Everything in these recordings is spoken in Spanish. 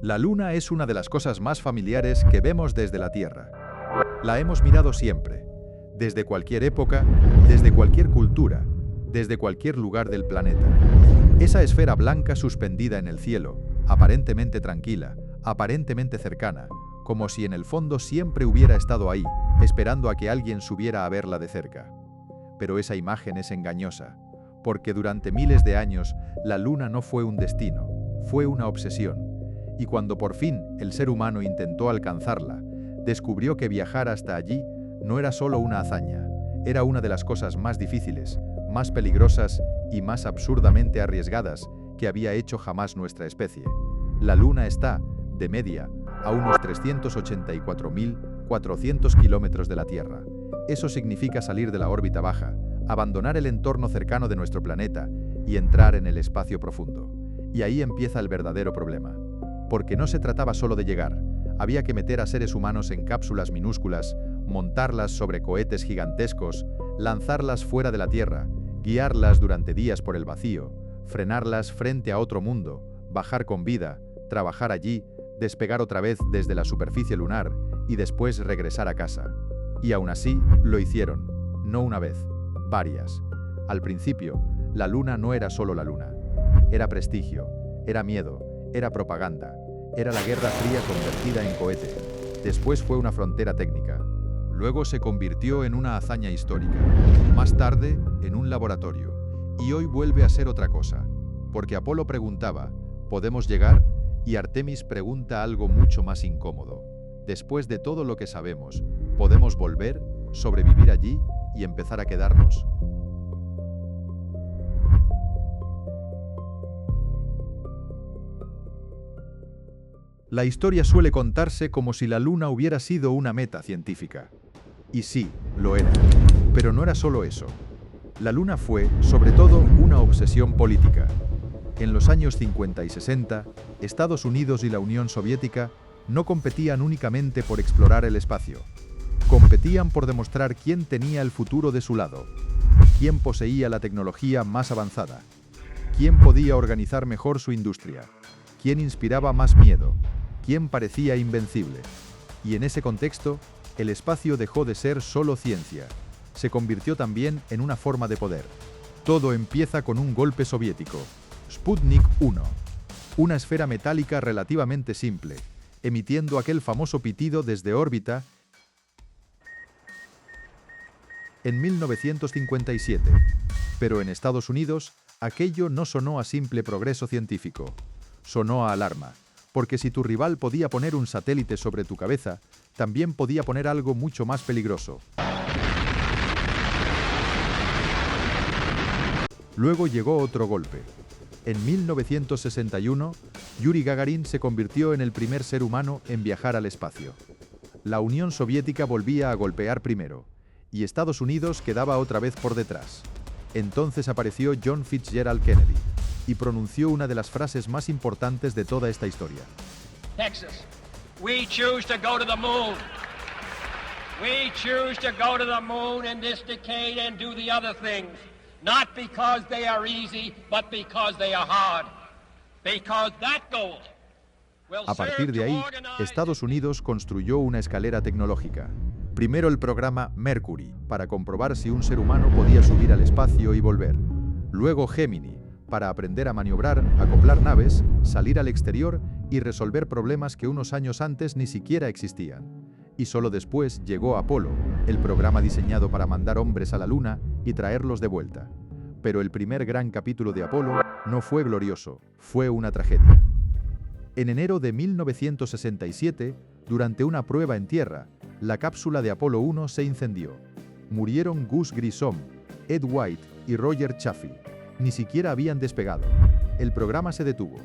La Luna es una de las cosas más familiares que vemos desde la Tierra. La hemos mirado siempre, desde cualquier época, desde cualquier cultura, desde cualquier lugar del planeta. Esa esfera blanca suspendida en el cielo, aparentemente tranquila, aparentemente cercana, como si en el fondo siempre hubiera estado ahí, esperando a que alguien subiera a verla de cerca. Pero esa imagen es engañosa, porque durante miles de años la Luna no fue un destino, fue una obsesión. Y cuando por fin el ser humano intentó alcanzarla, descubrió que viajar hasta allí no era solo una hazaña, era una de las cosas más difíciles, más peligrosas y más absurdamente arriesgadas que había hecho jamás nuestra especie. La Luna está, de media, a unos 384.400 kilómetros de la Tierra. Eso significa salir de la órbita baja, abandonar el entorno cercano de nuestro planeta y entrar en el espacio profundo. Y ahí empieza el verdadero problema. Porque no se trataba solo de llegar, había que meter a seres humanos en cápsulas minúsculas, montarlas sobre cohetes gigantescos, lanzarlas fuera de la Tierra, guiarlas durante días por el vacío, frenarlas frente a otro mundo, bajar con vida, trabajar allí, despegar otra vez desde la superficie lunar y después regresar a casa. Y aún así, lo hicieron, no una vez, varias. Al principio, la Luna no era solo la Luna. Era prestigio, era miedo, era propaganda, era la Guerra Fría convertida en cohete. Después fue una frontera técnica. Luego se convirtió en una hazaña histórica. Más tarde, en un laboratorio. Y hoy vuelve a ser otra cosa. Porque Apolo preguntaba, ¿podemos llegar? Y Artemis pregunta algo mucho más incómodo. Después de todo lo que sabemos, ¿podemos volver, sobrevivir allí y empezar a quedarnos? La historia suele contarse como si la Luna hubiera sido una meta científica. Y sí, lo era. Pero no era solo eso. La Luna fue, sobre todo, una obsesión política. En los años 50 y 60, Estados Unidos y la Unión Soviética no competían únicamente por explorar el espacio. Competían por demostrar quién tenía el futuro de su lado, quién poseía la tecnología más avanzada, quién podía organizar mejor su industria, quién inspiraba más miedo, quién parecía invencible. Y en ese contexto, el espacio dejó de ser solo ciencia. Se convirtió también en una forma de poder. Todo empieza con un golpe soviético. Sputnik 1. Una esfera metálica relativamente simple, emitiendo aquel famoso pitido desde órbita en 1957. Pero en Estados Unidos, aquello no sonó a simple progreso científico. Sonó a alarma, porque si tu rival podía poner un satélite sobre tu cabeza, también podía poner algo mucho más peligroso. Luego llegó otro golpe. En 1961, Yuri Gagarin se convirtió en el primer ser humano en viajar al espacio. La Unión Soviética volvía a golpear primero, y Estados Unidos quedaba otra vez por detrás. Entonces apareció John Fitzgerald Kennedy, y pronunció una de las frases más importantes de toda esta historia. Texas, we choose to go to the moon. We choose to go to the moon in this decade and do the other things. Not because they are easy, but because they are hard. Because that goal will A partir de ahí, Estados Unidos construyó una escalera tecnológica. Primero el programa Mercury, para comprobar si un ser humano podía subir al espacio y volver. Luego Gemini, para aprender a maniobrar, acoplar naves, salir al exterior y resolver problemas que unos años antes ni siquiera existían. Y solo después llegó Apolo, el programa diseñado para mandar hombres a la Luna y traerlos de vuelta. Pero el primer gran capítulo de Apolo no fue glorioso, fue una tragedia. En enero de 1967, durante una prueba en tierra, la cápsula de Apolo 1 se incendió. Murieron Gus Grissom, Ed White y Roger Chaffee. Ni siquiera habían despegado. El programa se detuvo.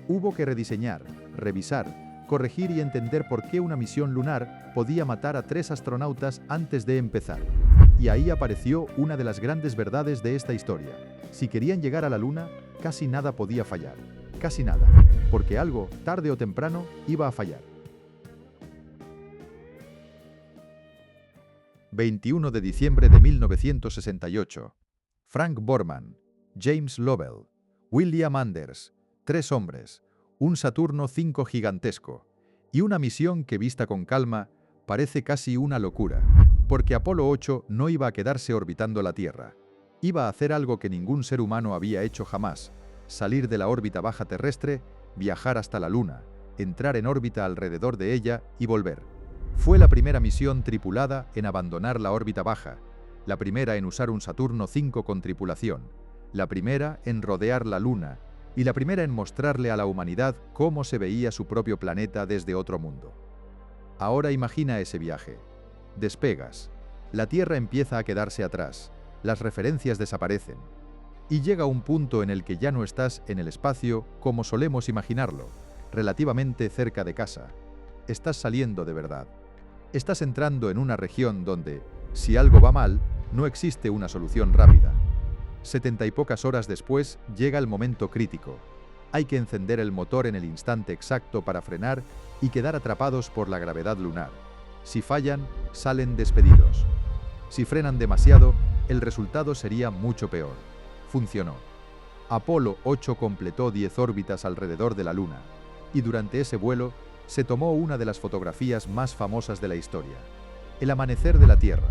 Hubo que rediseñar, revisar, corregir y entender por qué una misión lunar podía matar a 3 astronautas antes de empezar. Y ahí apareció una de las grandes verdades de esta historia. Si querían llegar a la Luna, casi nada podía fallar. Casi nada. Porque algo, tarde o temprano, iba a fallar. 21 de diciembre de 1968. Frank Borman, James Lovell, William Anders, 3 hombres, un Saturno V gigantesco, y una misión que vista con calma parece casi una locura, porque Apolo 8 no iba a quedarse orbitando la Tierra. Iba a hacer algo que ningún ser humano había hecho jamás: salir de la órbita baja terrestre, viajar hasta la Luna, entrar en órbita alrededor de ella y volver. Fue la primera misión tripulada en abandonar la órbita baja, la primera en usar un Saturno V con tripulación, la primera en rodear la Luna y la primera en mostrarle a la humanidad cómo se veía su propio planeta desde otro mundo. Ahora imagina ese viaje. Despegas. La Tierra empieza a quedarse atrás, las referencias desaparecen, y llega un punto en el que ya no estás en el espacio como solemos imaginarlo, relativamente cerca de casa. Estás saliendo de verdad. Estás entrando en una región donde, si algo va mal, no existe una solución rápida. 70 y pocas horas después llega el momento crítico. Hay que encender el motor en el instante exacto para frenar y quedar atrapados por la gravedad lunar. Si fallan, salen despedidos. Si frenan demasiado, el resultado sería mucho peor. Funcionó. Apolo 8 completó 10 órbitas alrededor de la Luna, y durante ese vuelo se tomó una de las fotografías más famosas de la historia: el amanecer de la Tierra,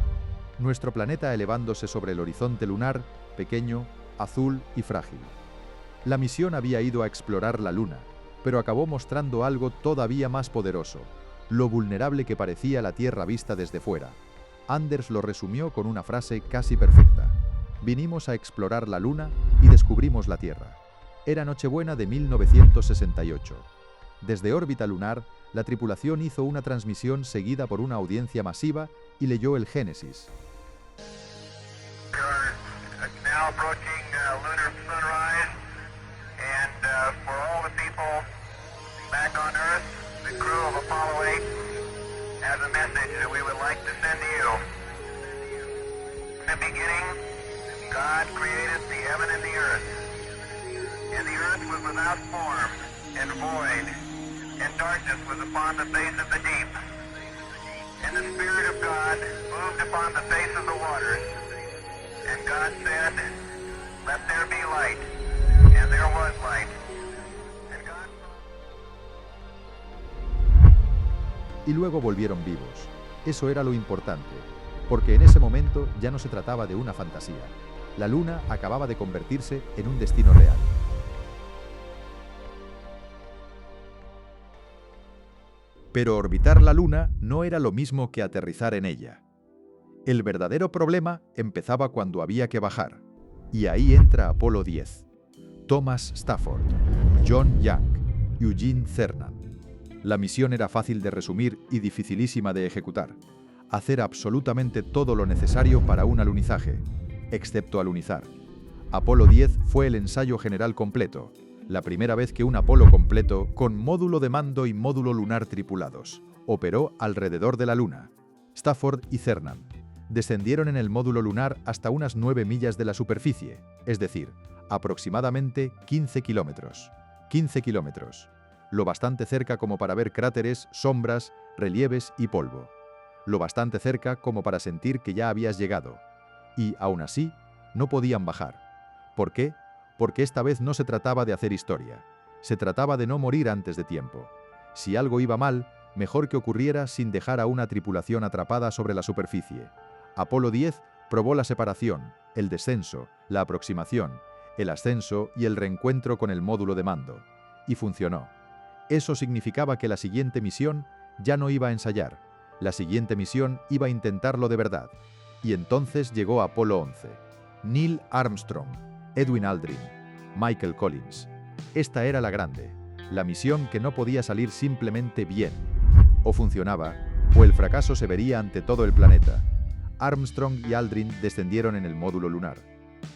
nuestro planeta elevándose sobre el horizonte lunar, pequeño, azul y frágil. La misión había ido a explorar la Luna, pero acabó mostrando algo todavía más poderoso: lo vulnerable que parecía la Tierra vista desde fuera. Anders lo resumió con una frase casi perfecta: vinimos a explorar la Luna y descubrimos la Tierra. Era Nochebuena de 1968. Desde órbita lunar, la tripulación hizo una transmisión seguida por una audiencia masiva y leyó el Génesis. Now approaching lunar sunrise, and for all the people back on Earth, the crew of Apollo 8 has a message that we would like to send to you. In the beginning, God created the heaven and the earth was without form and void, and darkness was upon the face of the deep. And the Spirit of God moved upon the face of the waters. And God said, "Let there be light." And there was light. And God Y luego volvieron vivos. Eso era lo importante, porque en ese momento ya no se trataba de una fantasía. La Luna acababa de convertirse en un destino real. Pero orbitar la Luna no era lo mismo que aterrizar en ella. El verdadero problema empezaba cuando había que bajar, y ahí entra Apolo 10. Thomas Stafford, John Young, Eugene Cernan. La misión era fácil de resumir y dificilísima de ejecutar: hacer absolutamente todo lo necesario para un alunizaje, excepto alunizar. Apolo 10 fue el ensayo general completo, la primera vez que un Apolo completo, con módulo de mando y módulo lunar tripulados, operó alrededor de la Luna. Stafford y Cernan descendieron en el módulo lunar hasta unas 9 millas de la superficie, es decir, aproximadamente 15 kilómetros. 15 kilómetros. Lo bastante cerca como para ver cráteres, sombras, relieves y polvo. Lo bastante cerca como para sentir que ya habías llegado. Y, aún así, no podían bajar. ¿Por qué? Porque esta vez no se trataba de hacer historia. Se trataba de no morir antes de tiempo. Si algo iba mal, mejor que ocurriera sin dejar a una tripulación atrapada sobre la superficie. Apolo 10 probó la separación, el descenso, la aproximación, el ascenso y el reencuentro con el módulo de mando. Y funcionó. Eso significaba que la siguiente misión ya no iba a ensayar. La siguiente misión iba a intentarlo de verdad. Y entonces llegó Apolo 11. Neil Armstrong, Edwin Aldrin, Michael Collins. Esta era la grande, la misión que no podía salir simplemente bien. O funcionaba, o el fracaso se vería ante todo el planeta. Armstrong y Aldrin descendieron en el módulo lunar.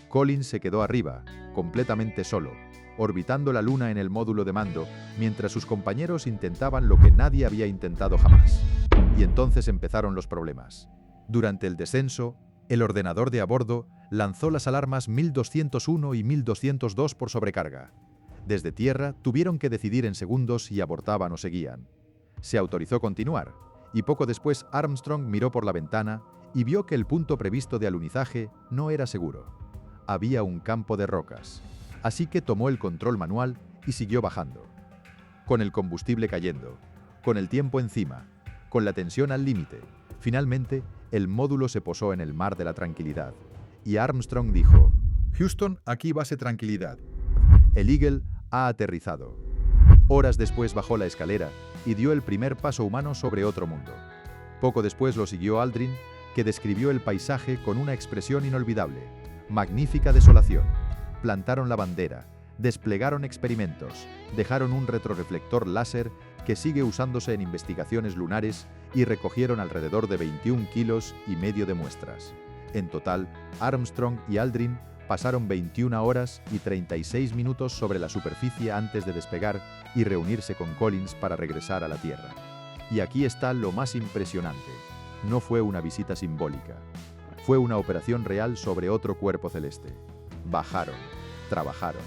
Collins se quedó arriba, completamente solo, orbitando la Luna en el módulo de mando, mientras sus compañeros intentaban lo que nadie había intentado jamás. Y entonces empezaron los problemas. Durante el descenso, el ordenador de a bordo lanzó las alarmas 1201 y 1202 por sobrecarga. Desde tierra tuvieron que decidir en segundos si abortaban o seguían. Se autorizó continuar, y poco después Armstrong miró por la ventana y vio que el punto previsto de alunizaje no era seguro. Había un campo de rocas, así que tomó el control manual y siguió bajando. con el combustible cayendo, con el tiempo encima, con la tensión al límite. Finalmente, el módulo se posó en el mar de la tranquilidad. Y Armstrong dijo: Houston, aquí base tranquilidad. el Eagle ha aterrizado. Horas después bajó la escalera y dio el primer paso humano sobre otro mundo. Poco después lo siguió Aldrin, que describió el paisaje con una expresión inolvidable: magnífica desolación. Plantaron la bandera, desplegaron experimentos, dejaron un retroreflector láser que sigue usándose en investigaciones lunares y recogieron alrededor de 21 kilos y medio de muestras. En total, Armstrong y Aldrin pasaron 21 horas y 36 minutos sobre la superficie antes de despegar y reunirse con Collins para regresar a la Tierra. Y aquí está lo más impresionante: no fue una visita simbólica, fue una operación real sobre otro cuerpo celeste. Bajaron, trabajaron,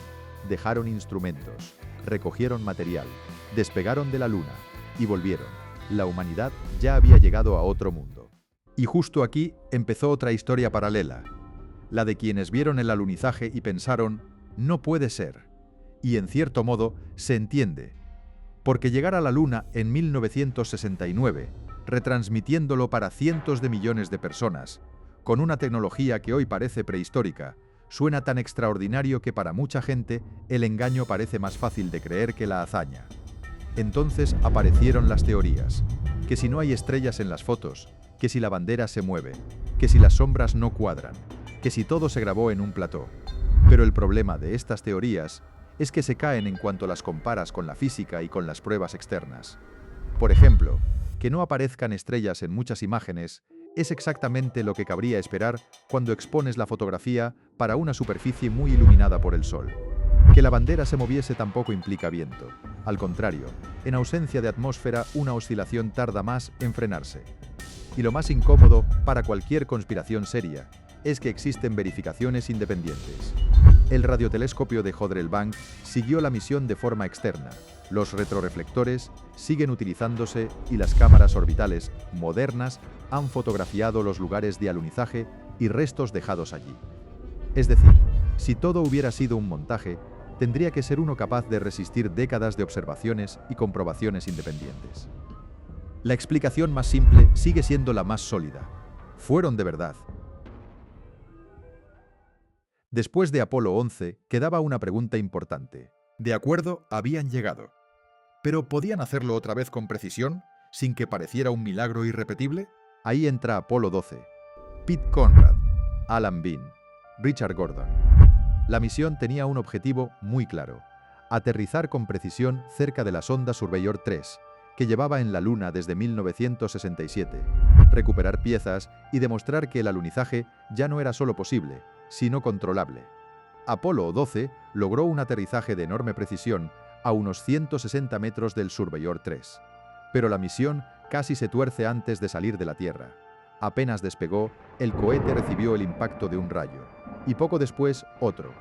dejaron instrumentos, recogieron material, despegaron de la Luna y volvieron. La humanidad ya había llegado a otro mundo. Y justo aquí empezó otra historia paralela, la de quienes vieron el alunizaje y pensaron: no puede ser. Y en cierto modo se entiende, porque llegar a la Luna en 1969, retransmitiéndolo para cientos de millones de personas, con una tecnología que hoy parece prehistórica, suena tan extraordinario que para mucha gente el engaño parece más fácil de creer que la hazaña. Entonces aparecieron las teorías: que si no hay estrellas en las fotos, que si la bandera se mueve, que si las sombras no cuadran, que si todo se grabó en un plató. Pero el problema de estas teorías es que se caen en cuanto las comparas con la física y con las pruebas externas. Por ejemplo, que no aparezcan estrellas en muchas imágenes es exactamente lo que cabría esperar cuando expones la fotografía para una superficie muy iluminada por el sol. Que la bandera se moviese tampoco implica viento. Al contrario, en ausencia de atmósfera, una oscilación tarda más en frenarse. Y lo más incómodo para cualquier conspiración seria es que existen verificaciones independientes. El radiotelescopio de Hadrell-Bank siguió la misión de forma externa. Los retroreflectores siguen utilizándose y las cámaras orbitales modernas han fotografiado los lugares de alunizaje y restos dejados allí. Es decir, si todo hubiera sido un montaje, tendría que ser uno capaz de resistir décadas de observaciones y comprobaciones independientes. La explicación más simple sigue siendo la más sólida: fueron de verdad. Después de Apolo 11, quedaba una pregunta importante. De acuerdo, habían llegado. ¿Pero podían hacerlo otra vez con precisión, sin que pareciera un milagro irrepetible? Ahí entra Apolo 12. Pete Conrad, Alan Bean, Richard Gordon. La misión tenía un objetivo muy claro: aterrizar con precisión cerca de la sonda Surveyor 3, que llevaba en la Luna desde 1967, recuperar piezas y demostrar que el alunizaje ya no era solo posible, sino controlable. Apolo 12 logró un aterrizaje de enorme precisión a unos 160 metros del Surveyor 3. Pero la misión casi se tuerce antes de salir de la Tierra. Apenas despegó, el cohete recibió el impacto de un rayo, y poco después otro.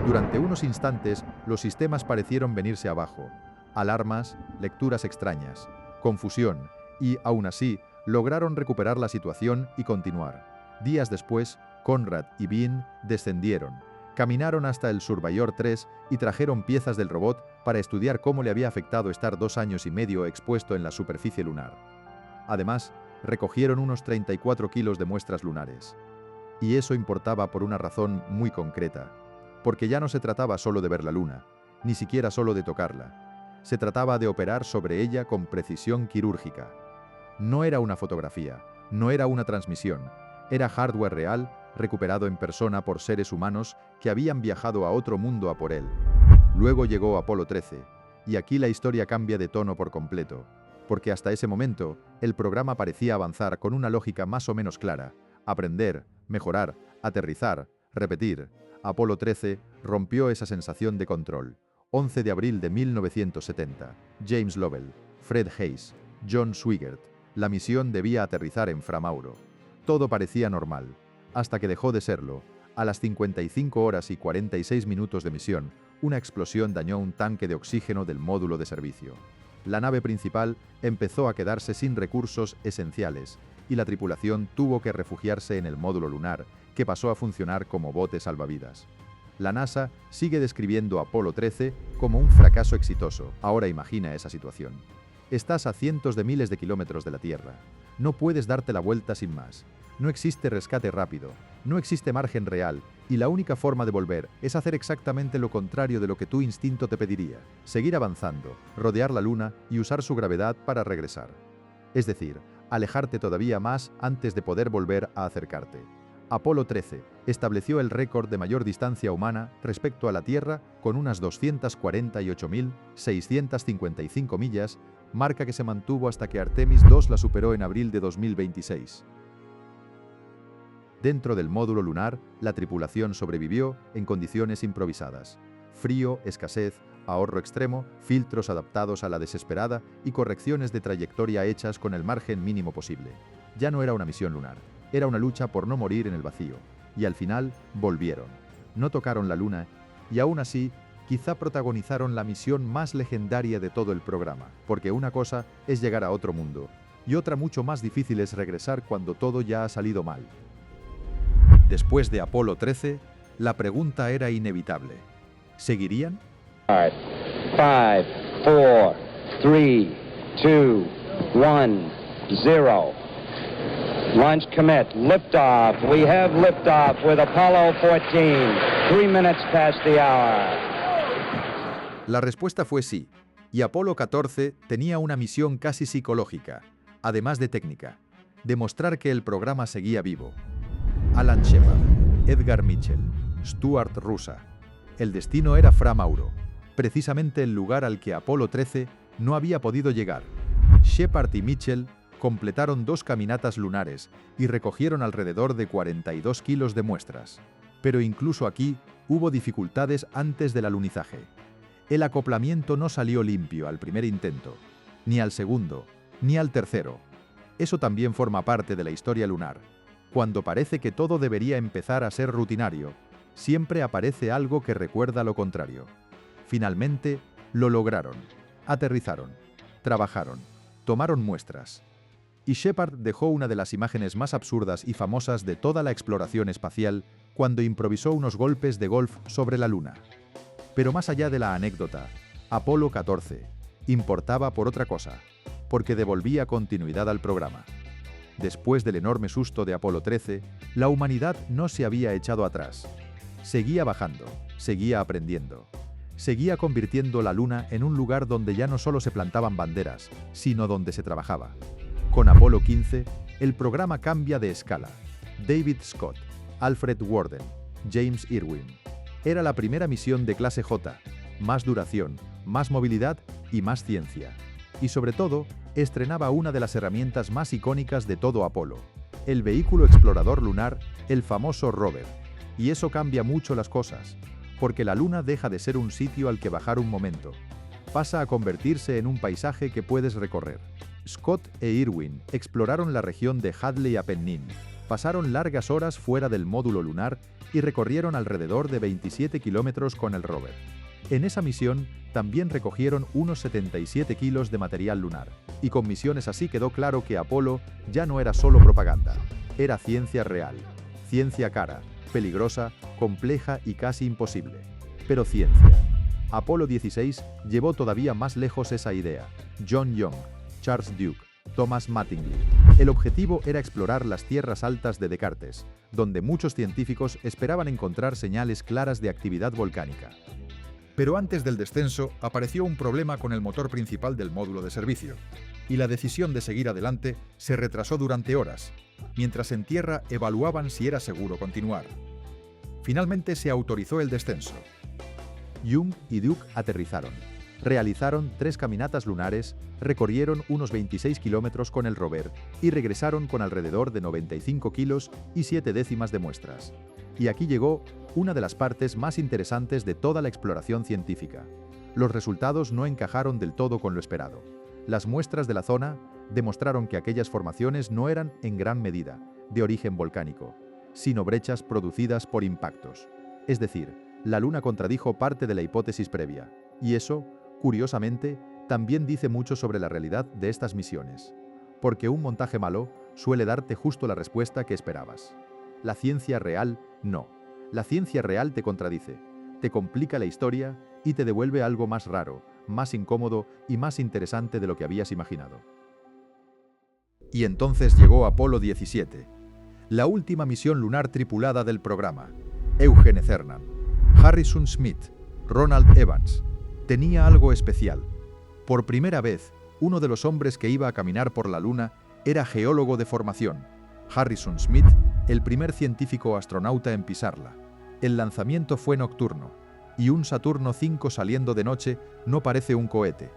Durante unos instantes, los sistemas parecieron venirse abajo. Alarmas, lecturas extrañas, confusión, y, aún así, lograron recuperar la situación y continuar. Días después, Conrad y Bean descendieron, caminaron hasta el Surveyor 3 y trajeron piezas del robot para estudiar cómo le había afectado estar 2 años y medio expuesto en la superficie lunar. Además, recogieron unos 34 kilos de muestras lunares. Y eso importaba por una razón muy concreta, porque ya no se trataba solo de ver la Luna, ni siquiera solo de tocarla. Se trataba de operar sobre ella con precisión quirúrgica. No era una fotografía, no era una transmisión, era hardware real, recuperado en persona por seres humanos que habían viajado a otro mundo a por él. Luego llegó Apolo 13, y aquí la historia cambia de tono por completo, porque hasta ese momento el programa parecía avanzar con una lógica más o menos clara: aprender, mejorar, aterrizar, repetir. Apolo 13 rompió esa sensación de control. 11 de abril de 1970, James Lovell, Fred Haise, John Swigert. La misión debía aterrizar en Fra Mauro. Todo parecía normal, hasta que dejó de serlo. A las 55 horas y 46 minutos de misión, una explosión dañó un tanque de oxígeno del módulo de servicio. La nave principal empezó a quedarse sin recursos esenciales, y la tripulación tuvo que refugiarse en el módulo lunar, que pasó a funcionar como bote salvavidas. La NASA sigue describiendo Apolo 13 como un fracaso exitoso. Ahora imagina esa situación. Estás a cientos de miles de kilómetros de la Tierra. No puedes darte la vuelta sin más. No existe rescate rápido. No existe margen real. Y la única forma de volver es hacer exactamente lo contrario de lo que tu instinto te pediría. Seguir avanzando, rodear la Luna y usar su gravedad para regresar. Es decir, alejarte todavía más antes de poder volver a acercarte. Apolo 13 estableció el récord de mayor distancia humana respecto a la Tierra con unas 248.655 millas, marca que se mantuvo hasta que Artemis II la superó en abril de 2026. Dentro del módulo lunar, la tripulación sobrevivió en condiciones improvisadas. Frío, escasez, ahorro extremo, filtros adaptados a la desesperada y correcciones de trayectoria hechas con el margen mínimo posible. Ya no era una misión lunar, era una lucha por no morir en el vacío. Y al final, volvieron. No tocaron la Luna y aún así, quizá protagonizaron la misión más legendaria de todo el programa, porque una cosa es llegar a otro mundo y otra mucho más difícil es regresar cuando todo ya ha salido mal. Después de Apolo 13, la pregunta era inevitable. ¿Seguirían? 5, 4, 3, 2, 1, 0. Launch commit. Liftoff. We have liftoff with Apollo 14. 3 minutes past the hour. La respuesta fue sí, y Apolo 14 tenía una misión casi psicológica, además de técnica: demostrar que el programa seguía vivo. Alan Shepard, Edgar Mitchell, Stuart Roosa. El destino era Fra Mauro, precisamente el lugar al que Apolo 13 no había podido llegar. Shepard y Mitchell completaron 2 caminatas lunares y recogieron alrededor de 42 kilos de muestras. Pero incluso aquí hubo dificultades antes del alunizaje. El acoplamiento no salió limpio al primer intento, ni al segundo, ni al tercero. Eso también forma parte de la historia lunar. Cuando parece que todo debería empezar a ser rutinario, siempre aparece algo que recuerda lo contrario. Finalmente, lo lograron. Aterrizaron, trabajaron, tomaron muestras. Y Shepard dejó una de las imágenes más absurdas y famosas de toda la exploración espacial cuando improvisó unos golpes de golf sobre la Luna. Pero más allá de la anécdota, Apolo 14 importaba por otra cosa, porque devolvía continuidad al programa. Después del enorme susto de Apolo 13, la humanidad no se había echado atrás. Seguía bajando, seguía aprendiendo. Seguía convirtiendo la Luna en un lugar donde ya no solo se plantaban banderas, sino donde se trabajaba. Con Apolo 15, el programa cambia de escala. David Scott, Alfred Worden, James Irwin. Era la primera misión de clase J, más duración, más movilidad y más ciencia. Y sobre todo, estrenaba una de las herramientas más icónicas de todo Apolo, el vehículo explorador lunar, el famoso rover. Y eso cambia mucho las cosas, porque la Luna deja de ser un sitio al que bajar un momento. Pasa a convertirse en un paisaje que puedes recorrer. Scott e Irwin exploraron la región de Hadley-Apennin, pasaron largas horas fuera del módulo lunar y recorrieron alrededor de 27 kilómetros con el rover. En esa misión también recogieron unos 77 kilos de material lunar, y con misiones así quedó claro que Apolo ya no era solo propaganda, era ciencia real, ciencia cara, peligrosa, compleja y casi imposible, pero ciencia. Apolo 16 llevó todavía más lejos esa idea. John Young, Charles Duke, Thomas Mattingly. El objetivo era explorar las tierras altas de Descartes, donde muchos científicos esperaban encontrar señales claras de actividad volcánica. Pero antes del descenso apareció un problema con el motor principal del módulo de servicio, y la decisión de seguir adelante se retrasó durante horas, mientras en tierra evaluaban si era seguro continuar. Finalmente se autorizó el descenso. Young y Duke aterrizaron. Realizaron 3 caminatas lunares, recorrieron unos 26 kilómetros con el rover y regresaron con alrededor de 95 kilos y 7 décimas de muestras. Y aquí llegó una de las partes más interesantes de toda la exploración científica. Los resultados no encajaron del todo con lo esperado. Las muestras de la zona demostraron que aquellas formaciones no eran, en gran medida, de origen volcánico, sino brechas producidas por impactos. Es decir, la Luna contradijo parte de la hipótesis previa, y eso, curiosamente, también dice mucho sobre la realidad de estas misiones, porque un montaje malo suele darte justo la respuesta que esperabas. La ciencia real, no. La ciencia real te contradice. te complica la historia y te devuelve algo más raro, más incómodo y más interesante de lo que habías imaginado. Y entonces llegó Apolo 17, la última misión lunar tripulada del programa. Eugene Cernan, Harrison Smith, Ronald Evans. Tenía algo especial. Por primera vez, uno de los hombres que iba a caminar por la Luna era geólogo de formación. Harrison Smith, el primer científico astronauta en pisarla. El lanzamiento fue nocturno, y un Saturno V saliendo de noche no parece un cohete,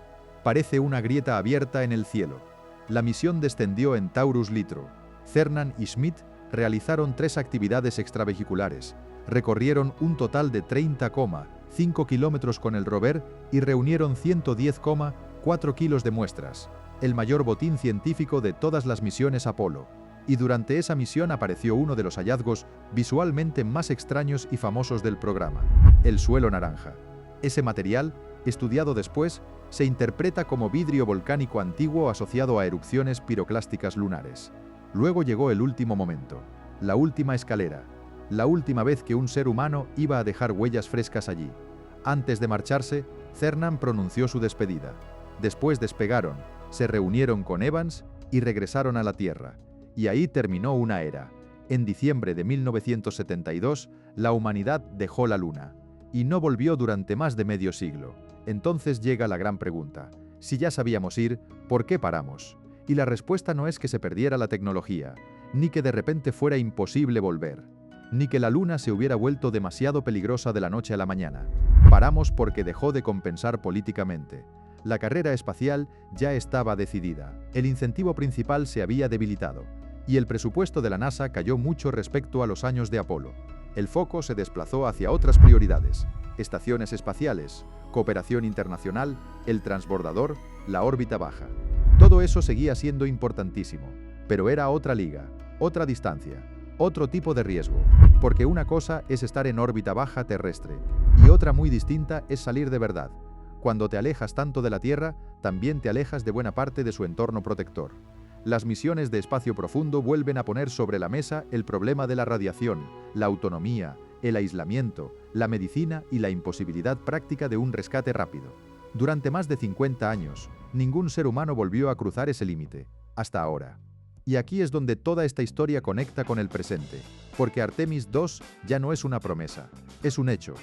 parece una grieta abierta en el cielo. La misión descendió en Taurus Litro. Cernan y Smith realizaron 3 actividades extravehiculares, recorrieron un total de 30,5 kilómetros con el rover y reunieron 110,4 kilos de muestras, el mayor botín científico de todas las misiones Apolo. Y durante esa misión apareció uno de los hallazgos visualmente más extraños y famosos del programa, el suelo naranja. Ese material, estudiado después, se interpreta como vidrio volcánico antiguo asociado a erupciones piroclásticas lunares. Luego llegó el último momento, la última escalera, la última vez que un ser humano iba a dejar huellas frescas allí. Antes de marcharse, Cernan pronunció su despedida. Después despegaron, se reunieron con Evans y regresaron a la Tierra. Y ahí terminó una era. En diciembre de 1972, la humanidad dejó la Luna. Y no volvió durante más de medio siglo. Entonces llega la gran pregunta. Si ya sabíamos ir, ¿por qué paramos? Y la respuesta no es que se perdiera la tecnología, ni que de repente fuera imposible volver, ni que la Luna se hubiera vuelto demasiado peligrosa de la noche a la mañana. Paramos porque dejó de compensar políticamente. La carrera espacial ya estaba decidida. El incentivo principal se había debilitado. Y el presupuesto de la NASA cayó mucho respecto a los años de Apolo. El foco se desplazó hacia otras prioridades: estaciones espaciales, cooperación internacional, el transbordador, la órbita baja. Todo eso seguía siendo importantísimo, pero era otra liga, otra distancia, otro tipo de riesgo, porque una cosa es estar en órbita baja terrestre, y otra muy distinta es salir de verdad. Cuando te alejas tanto de la Tierra, también te alejas de buena parte de su entorno protector. Las misiones de espacio profundo vuelven a poner sobre la mesa el problema de la radiación, la autonomía, el aislamiento, la medicina y la imposibilidad práctica de un rescate rápido. Durante más de 50 años, ningún ser humano volvió a cruzar ese límite, hasta ahora. Y aquí es donde toda esta historia conecta con el presente, porque Artemis II ya no es una promesa, es un hecho.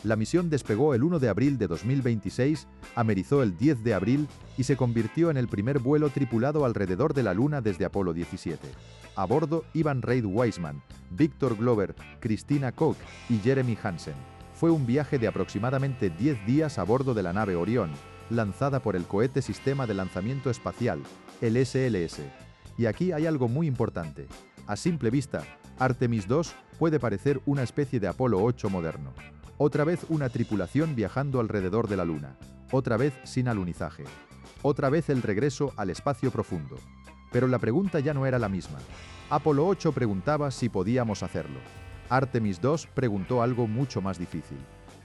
La misión despegó el 1 de abril de 2026, amerizó el 10 de abril y se convirtió en el primer vuelo tripulado alrededor de la Luna desde Apolo 17. A bordo iban Reid Wiseman, Victor Glover, Christina Koch y Jeremy Hansen. Fue un viaje de aproximadamente 10 días a bordo de la nave Orión, lanzada por el cohete Sistema de Lanzamiento Espacial, el SLS. Y aquí hay algo muy importante. A simple vista, Artemis II puede parecer una especie de Apolo 8 moderno. Otra vez una tripulación viajando alrededor de la Luna. Otra vez sin alunizaje. Otra vez el regreso al espacio profundo. Pero la pregunta ya no era la misma. Apolo 8 preguntaba si podíamos hacerlo. Artemis II preguntó algo mucho más difícil.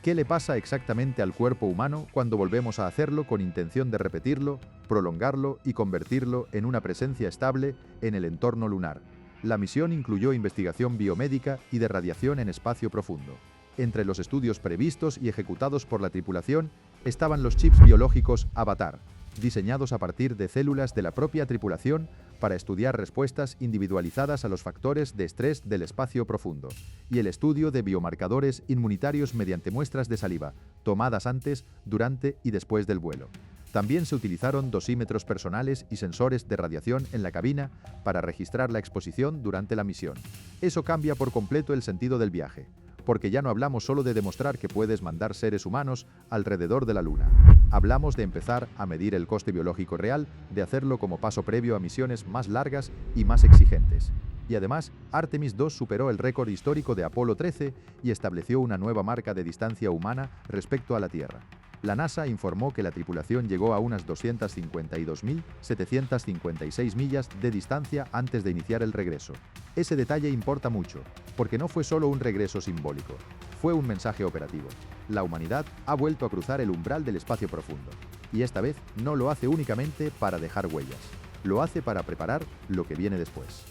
¿Qué le pasa exactamente al cuerpo humano cuando volvemos a hacerlo con intención de repetirlo, prolongarlo y convertirlo en una presencia estable en el entorno lunar? La misión incluyó investigación biomédica y de radiación en espacio profundo. Entre los estudios previstos y ejecutados por la tripulación estaban los chips biológicos Avatar, diseñados a partir de células de la propia tripulación para estudiar respuestas individualizadas a los factores de estrés del espacio profundo, y el estudio de biomarcadores inmunitarios mediante muestras de saliva, tomadas antes, durante y después del vuelo. También se utilizaron dosímetros personales y sensores de radiación en la cabina para registrar la exposición durante la misión. Eso cambia por completo el sentido del viaje, porque ya no hablamos solo de demostrar que puedes mandar seres humanos alrededor de la Luna. Hablamos de empezar a medir el coste biológico real de hacerlo como paso previo a misiones más largas y más exigentes. Y además, Artemis II superó el récord histórico de Apolo 13 y estableció una nueva marca de distancia humana respecto a la Tierra. La NASA informó que la tripulación llegó a unas 252.756 millas de distancia antes de iniciar el regreso. Ese detalle importa mucho, porque no fue solo un regreso simbólico, fue un mensaje operativo. La humanidad ha vuelto a cruzar el umbral del espacio profundo, y esta vez no lo hace únicamente para dejar huellas, lo hace para preparar lo que viene después.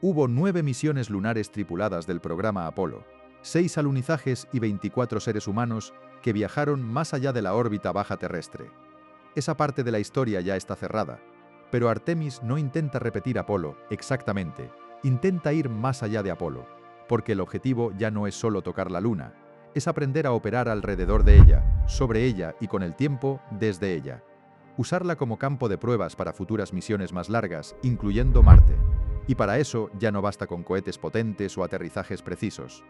Hubo 9 misiones lunares tripuladas del programa Apolo. 6 alunizajes y 24 seres humanos que viajaron más allá de la órbita baja terrestre. Esa parte de la historia ya está cerrada, pero Artemis no intenta repetir Apolo exactamente, intenta ir más allá de Apolo, porque el objetivo ya no es solo tocar la Luna, es aprender a operar alrededor de ella, sobre ella y con el tiempo desde ella. Usarla como campo de pruebas para futuras misiones más largas, incluyendo Marte. Y para eso ya no basta con cohetes potentes o aterrizajes precisos.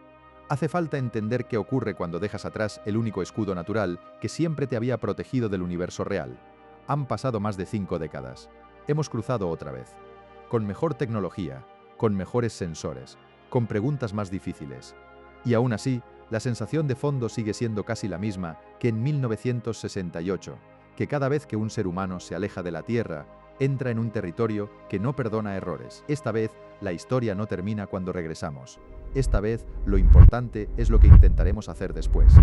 Hace falta entender qué ocurre cuando dejas atrás el único escudo natural que siempre te había protegido del universo real. Han pasado más de 5 décadas. Hemos cruzado otra vez. Con mejor tecnología, con mejores sensores, con preguntas más difíciles. Y aún así, la sensación de fondo sigue siendo casi la misma que en 1968, que cada vez que un ser humano se aleja de la Tierra, entra en un territorio que no perdona errores. Esta vez, la historia no termina cuando regresamos. Esta vez, lo importante es lo que intentaremos hacer después.